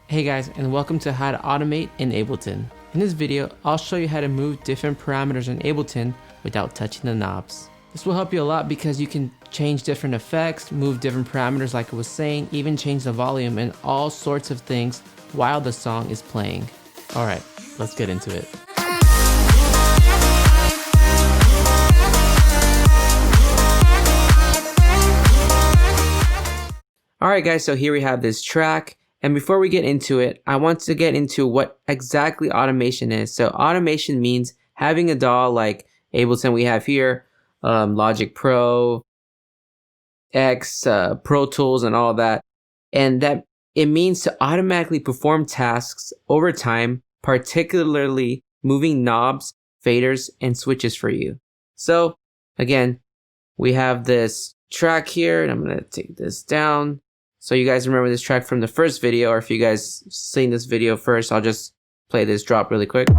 Hey guys, and welcome to how to automate in Ableton. In this video, I'll show you how to move different parameters in Ableton without touching the knobs. This will help you a lot because you can change different effects, move different parameters like I was saying, even change the volume and all sorts of things while the song is playing. Alright, let's get into it. Alright guys, so here we have this track. And before we get into it, I want to get into what exactly automation is. So automation means having a DAW like Ableton we have here, Logic Pro, X, Pro Tools and all that. And that it means to automatically perform tasks over time, particularly moving knobs, faders, and switches for you. So again, we have this track here and I'm going to take this down. So you guys remember this track from the first video, or if you guys seen this video first, I'll just play this drop really quick. And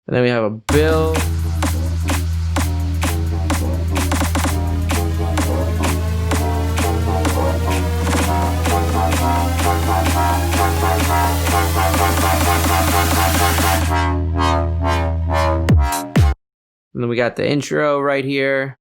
then we have a build. And then we got the intro right here.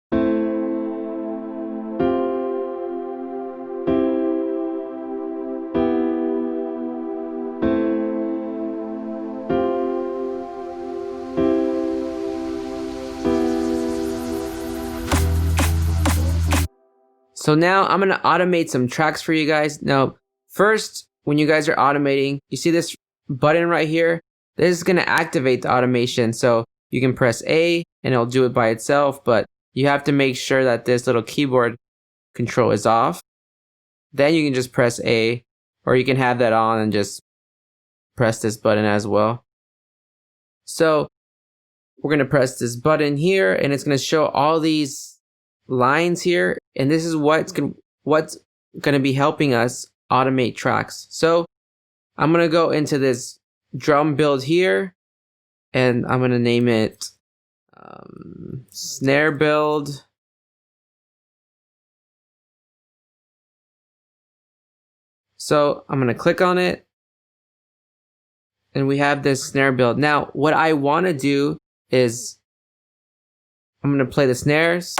So now I'm going to automate some tracks for you guys. Now, first, when you guys are automating, you see this button right here? This is going to activate the automation. So you can press A and it'll do it by itself, but you have to make sure that this little keyboard control is off. Then you can just press A, or you can have that on and just press this button as well. So we're going to press this button here and it's going to show all these lines here. And this is what's going to be helping us automate tracks. So I'm going to go into this drum build here. And I'm going to name it snare build. So I'm going to click on it. And we have this snare build. Now, what I want to do is I'm going to play the snares.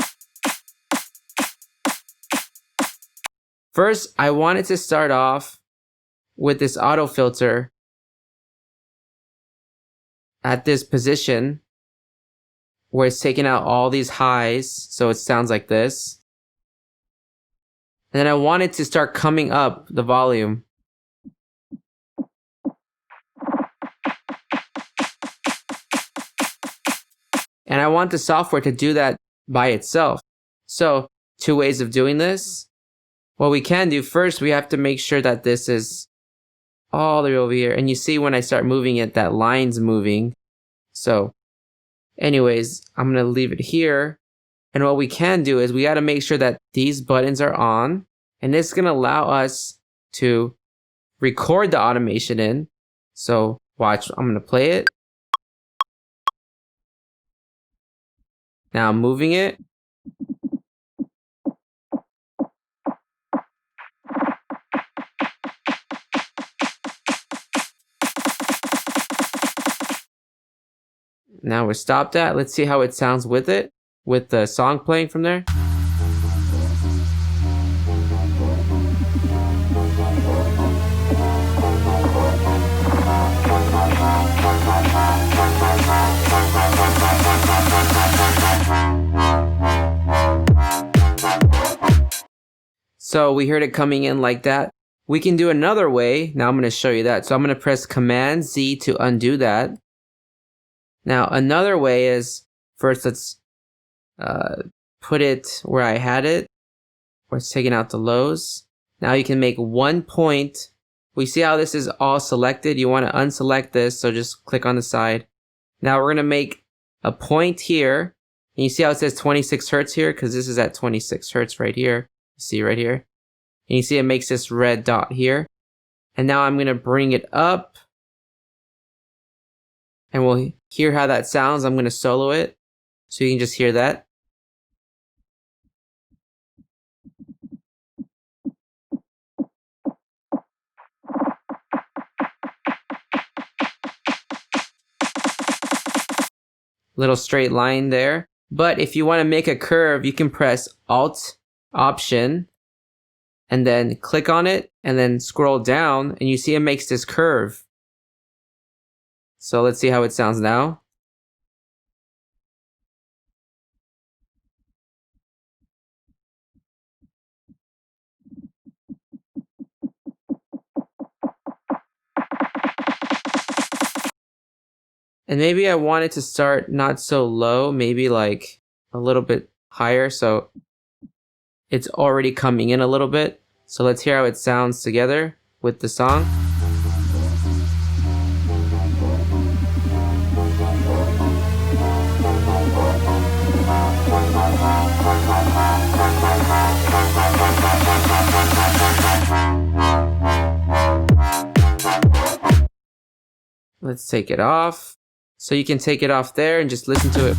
First, I want it to start off with this auto filter at this position where it's taking out all these highs, so it sounds like this. And then I want it to start coming up the volume. And I want the software to do that by itself. So, two ways of doing this. What we can do first, we have to make sure that this is all the way over here. And you see when I start moving it, that line's moving. So anyways, I'm going to leave it here. And what we can do is we got to make sure that these buttons are on. And this is going to allow us to record the automation in. So watch, I'm going to play it. Now I'm moving it. Now we're stopped at. Let's see how it sounds with it, with the song playing from there. So we heard it coming in like that. We can do another way. Now I'm going to show you that. So I'm going to press Command Z to undo that. Now, another way is, first let's put it where I had it, where it's taking out the lows. Now you can make one point. We see how this is all selected. You want to unselect this, so just click on the side. Now we're going to make a point here. And you see how it says 26 hertz here? Because this is at 26 hertz right here. You see right here? And you see it makes this red dot here. And now I'm going to bring it up. And we'll hear how that sounds. I'm going to solo it so you can just hear that. little straight line there. But if you want to make a curve, you can press Alt Option and then click on it and then scroll down and you see it makes this curve. So let's see how it sounds now. And maybe I want it to start not so low, maybe like a little bit higher, so it's already coming in a little bit. So let's hear how it sounds together with the song. Let's take it off. So you can take it off there and just listen to it.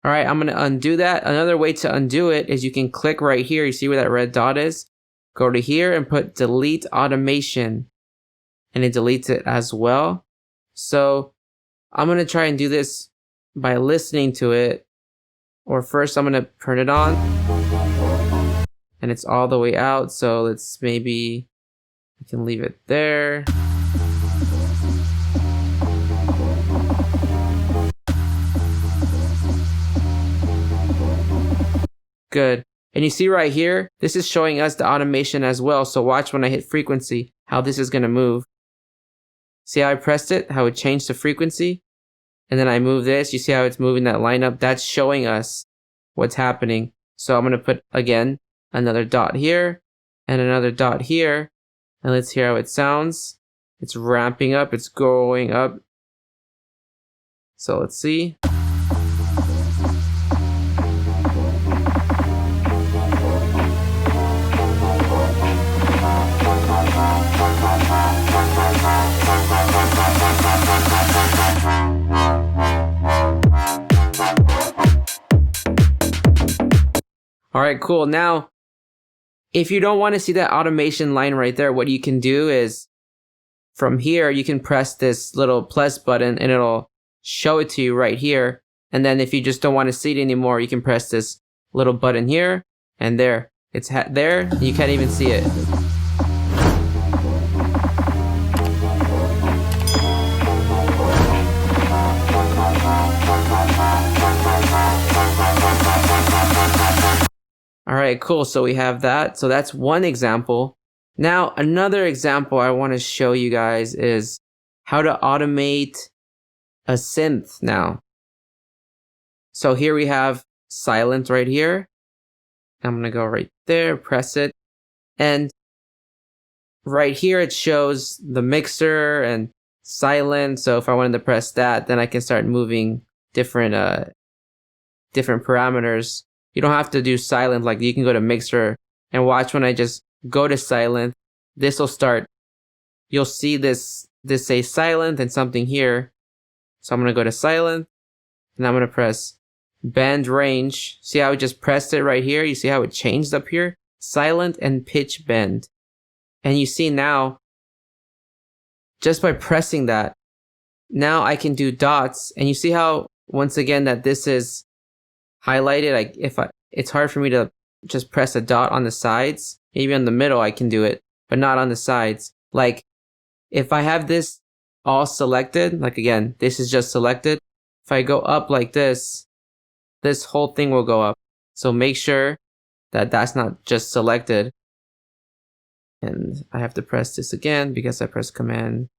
All right, I'm gonna undo that. Another way to undo it is you can click right here. You see where that red dot is? Go to here and put delete automation and it deletes it as well. So I'm gonna try and do this by listening to it. Or first I'm gonna turn it on. And it's all the way out, so let's maybe, we can leave it there. Good. And you see right here, this is showing us the automation as well, so watch when I hit frequency, how this is gonna move. See how I pressed it, how it changed the frequency? And then I move this, you see how it's moving that line up? That's showing us what's happening. So I'm gonna put, again, another dot here, and another dot here, and let's hear how it sounds. It's ramping up, it's going up. So let's see. All right, cool. Now, if you don't want to see that automation line right there, what you can do is from here, you can press this little plus button and it'll show it to you right here. And then if you just don't want to see it anymore, you can press this little button here and there. It's there. You can't even see it. All right, cool. So we have that. So that's one example. Now, another example I want to show you guys is how to automate a synth now. So here we have silent right here. I'm going to go right there, press it. And right here, it shows the mixer and silent. So if I wanted to press that, then I can start moving different parameters. You don't have to do silent, like you can go to mixer and watch when I just go to silent, this will start, you'll see this say silent and something here. So I'm going to go to silent and I'm going to press band range. See how I just pressed it right here? You see how it changed up here? Silent and pitch bend. And you see now, just by pressing that, now I can do dots. And you see how, once again, that this is highlighted. Like it's hard for me to just press a dot on the sides. Maybe on the middle I can do it, but not on the sides. Like if I have this all selected, like again, this is just selected. If I go up like this whole thing will go up. So make sure that that's not just selected. And I have to press this again because I pressed Command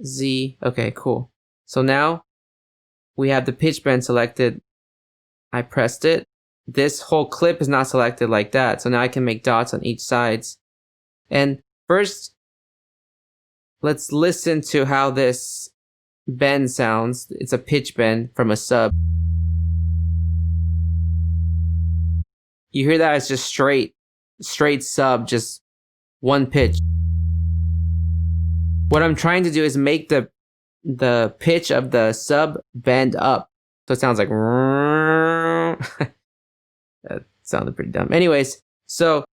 Z. Okay, cool. So now we have the pitch bend selected. I pressed it. This whole clip is not selected like that. So now I can make dots on each sides. And first, let's listen to how this bend sounds. It's a pitch bend from a sub. You hear that? It's just straight sub, just one pitch. What I'm trying to do is make the pitch of the sub bend up. So it sounds like that sounded pretty dumb. Anyways, so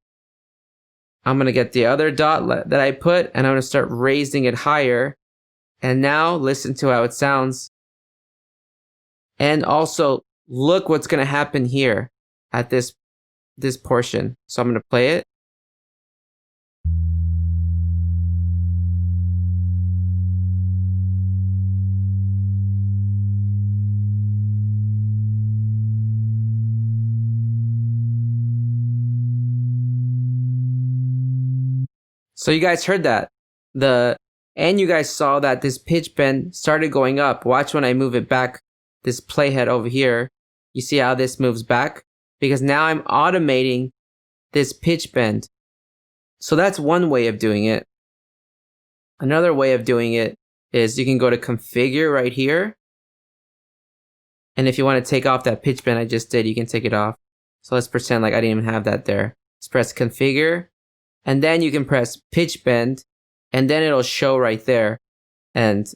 I'm going to get the other dot that I put, and I'm going to start raising it higher. And now listen to how it sounds. And also look what's going to happen here at this portion. So I'm going to play it. So you guys heard that. And you guys saw that this pitch bend started going up. Watch when I move it back, this playhead over here. You see how this moves back? Because now I'm automating this pitch bend. So that's one way of doing it. Another way of doing it is you can go to configure right here. And if you want to take off that pitch bend I just did, you can take it off. So let's pretend like I didn't even have that there. Let's press configure. And then you can press pitch bend, and then it'll show right there. And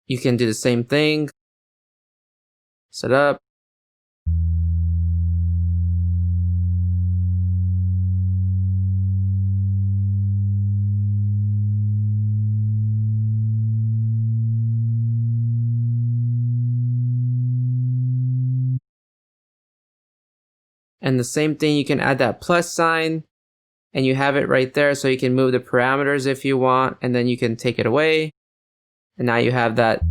you can do the same thing. Set up. And the same thing, you can add that plus sign and you have it right there, so you can move the parameters if you want, and then you can take it away. And now you have that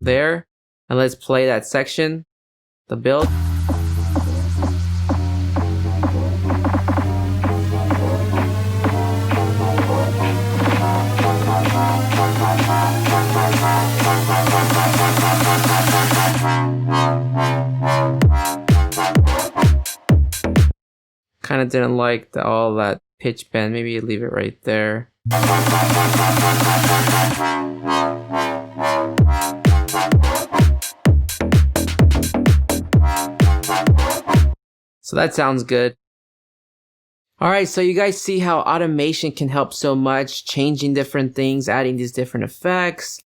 there. And let's play that section, the build. Kind of didn't like all that pitch bend. Maybe you leave it right there. So that sounds good. All right, so you guys see how automation can help so much, changing different things, adding these different effects.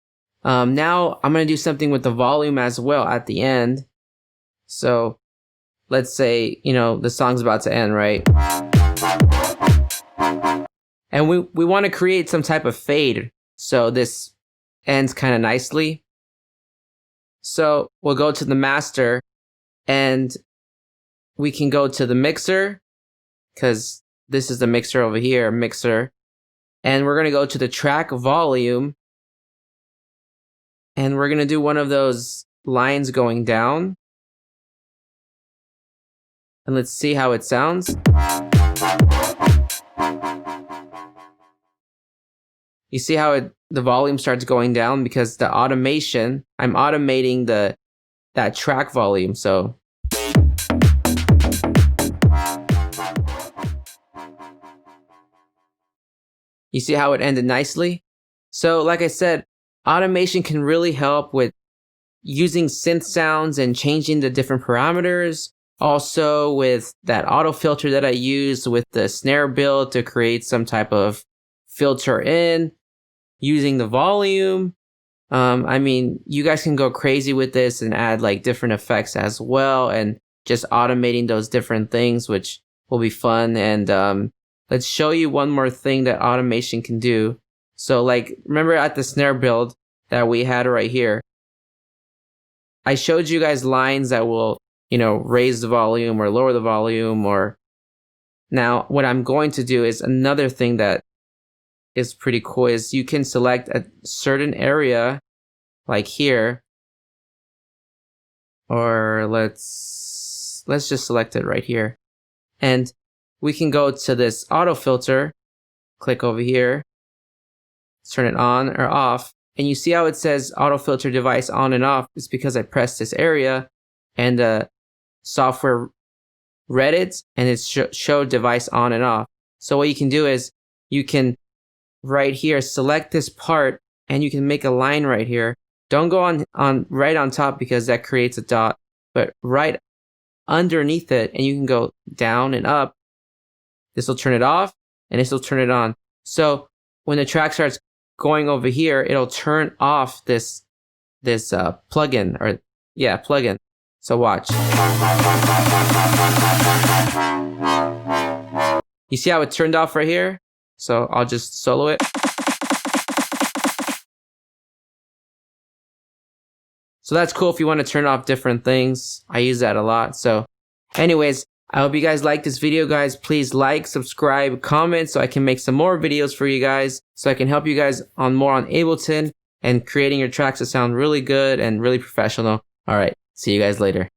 Now I'm going to do something with the volume as well at the end. So let's say, the song's about to end, right? And we want to create some type of fade, so this ends kind of nicely. So we'll go to the master, and we can go to the mixer, because this is the mixer over here, mixer. And we're going to go to the track volume, and we're going to do one of those lines going down. And let's see how it sounds. You see how the volume starts going down because the automation, I'm automating that track volume. So you see how it ended nicely? So like I said, automation can really help with using synth sounds and changing the different parameters. Also with that auto filter that I used with the snare build to create some type of filter in, using the volume. I mean, you guys can go crazy with this and add like different effects as well, and just automating those different things, which will be fun. And let's show you one more thing that automation can do. So like, remember at the snare build that we had right here, I showed you guys lines that will raise the volume or lower the volume. Or now what I'm going to do is another thing that is pretty cool is you can select a certain area like here, or let's just select it right here. And we can go to this auto filter, click over here, turn it on or off. And you see how it says auto filter device on and off? It's because I pressed this area and the software read it and it showed device on and off. So what you can do is you can right here select this part and you can make a line right here. Don't go on right on top because that creates a dot, but right underneath it, and you can go down and up. This will turn it off and this will turn it on. So when the track starts going over here, it'll turn off this plugin. So watch. You see how it turned off right here? So I'll just solo it. So that's cool if you want to turn off different things. I use that a lot. So anyways, I hope you guys like this video, guys. Please like, subscribe, comment so I can make some more videos for you guys, so I can help you guys on more on Ableton and creating your tracks to sound really good and really professional. All right, see you guys later.